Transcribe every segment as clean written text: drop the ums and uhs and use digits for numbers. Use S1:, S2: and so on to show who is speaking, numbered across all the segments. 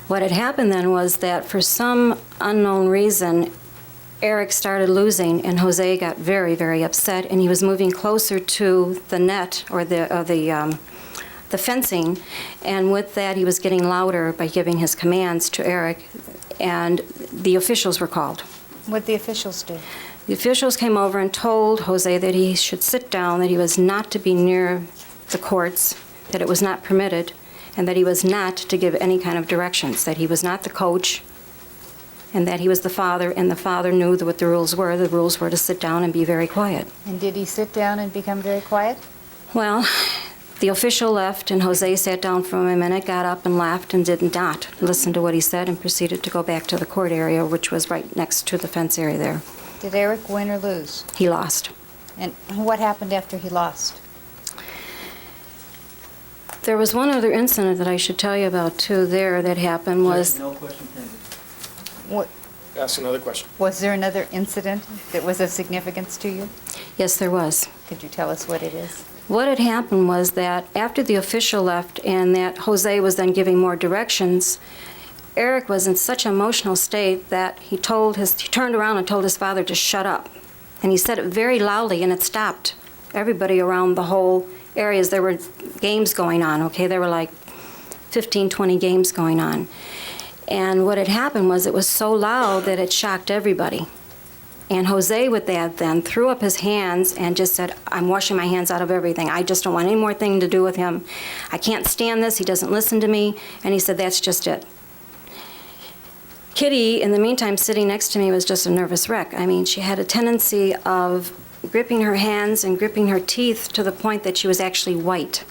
S1: What had happened then was that for some unknown reason, Eric started losing, and Jose got very, very upset, and he was moving closer to the net or the fencing, and with that he was getting louder by giving his commands to Eric, and the officials were called.
S2: What did the officials do?
S1: The officials came over and told Jose that he should sit down, that he was not to be near the courts, that it was not permitted, and that he was not to give any kind of directions, that he was not the coach, and that he was the father, and the father knew what the rules were. The rules were to sit down and be very quiet.
S2: And did he sit down and become very quiet?
S1: Well, the official left, and Jose sat down for a minute, got up and laughed, and did not listen to what he said, and proceeded to go back to the court area, which was right next to the fence area there.
S2: Did Eric win or lose?
S1: He lost.
S2: And what happened after he lost?
S1: There was one other incident that I should tell you about, too, there that happened was...
S3: No question pending.
S2: What,
S4: Ask another question.
S2: was there another incident that was of significance to you?
S1: Yes, there was.
S2: Could you tell us what it is?
S1: What had happened was that after the official left and that Jose was then giving more directions, Eric was in such an emotional state that he turned around and told his father to shut up. And he said it very loudly, and it stopped everybody around the whole areas. There were games going on, okay? There were like 15, 20 games going on. And what had happened was it was so loud that it shocked everybody. And Jose with that then threw up his hands and just said, I'm washing my hands out of everything. I just don't want any more thing to do with him. I can't stand this. He doesn't listen to me. And he said, that's just it. Kitty, in the meantime, sitting next to me, was just a nervous wreck. I mean, she had a tendency of gripping her hands and gripping her teeth to the point that she was actually white.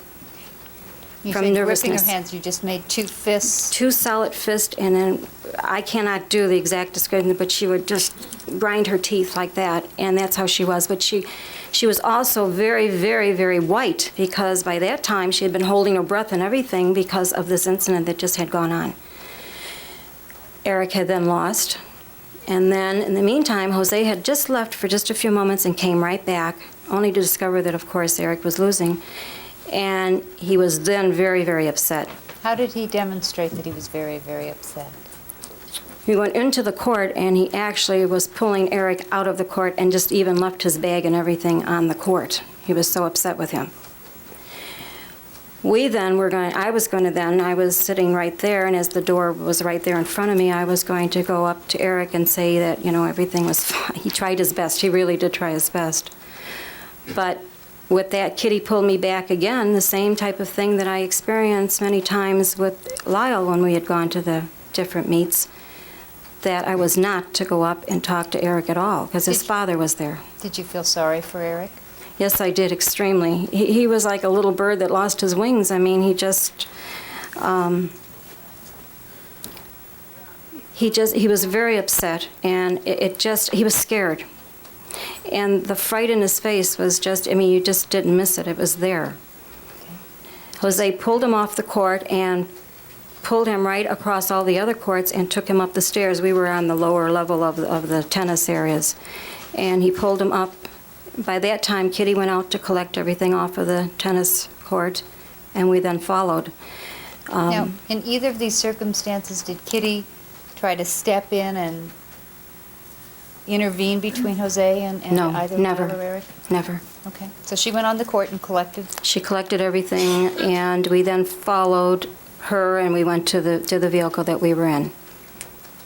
S2: You
S1: From
S2: said
S1: nervousness.
S2: gripping her hands, you just made two fists.
S1: Two solid fists, and then I cannot do the exact description, but she would just grind her teeth like that, and that's how she was. But she was also very, very, very white, because by that time she had been holding her breath and everything because of this incident that just had gone on. Eric had then lost, and then in the meantime, Jose had just left for just a few moments and came right back, only to discover that, of course, Eric was losing. And he was then very, very upset.
S2: How did he demonstrate that he was very, very upset?
S1: We went into the court, and he actually was pulling Eric out of the court and just even left his bag and everything on the court. He was so upset with him. I was sitting right there, and as the door was right there in front of me, I was going to go up to Eric and say that, everything was fine. He tried his best. He really did try his best. But with that, Kitty pulled me back again, the same type of thing that I experienced many times with Lyle when we had gone to the different meets, that I was not to go up and talk to Eric at all, because his father was there.
S2: Did you feel sorry for Eric?
S1: Yes, I did, extremely. He was like a little bird that lost his wings. I mean, he was very upset, and he was scared. And the fright in his face was you just didn't miss it. It was there.
S2: Okay.
S1: Jose pulled him off the court and pulled him right across all the other courts and took him up the stairs. We were on the lower level of the tennis areas. And he pulled him up. By that time, Kitty went out to collect everything off of the tennis court, and we then followed.
S2: Now, in either of these circumstances, did Kitty try to step in and intervene between Jose and
S1: No,
S2: either
S1: never.
S2: Lyle or Eric?
S1: Never.
S2: Okay. So she went on the court and collected.
S1: She collected everything, and we then followed her, and we went to the vehicle that we were in.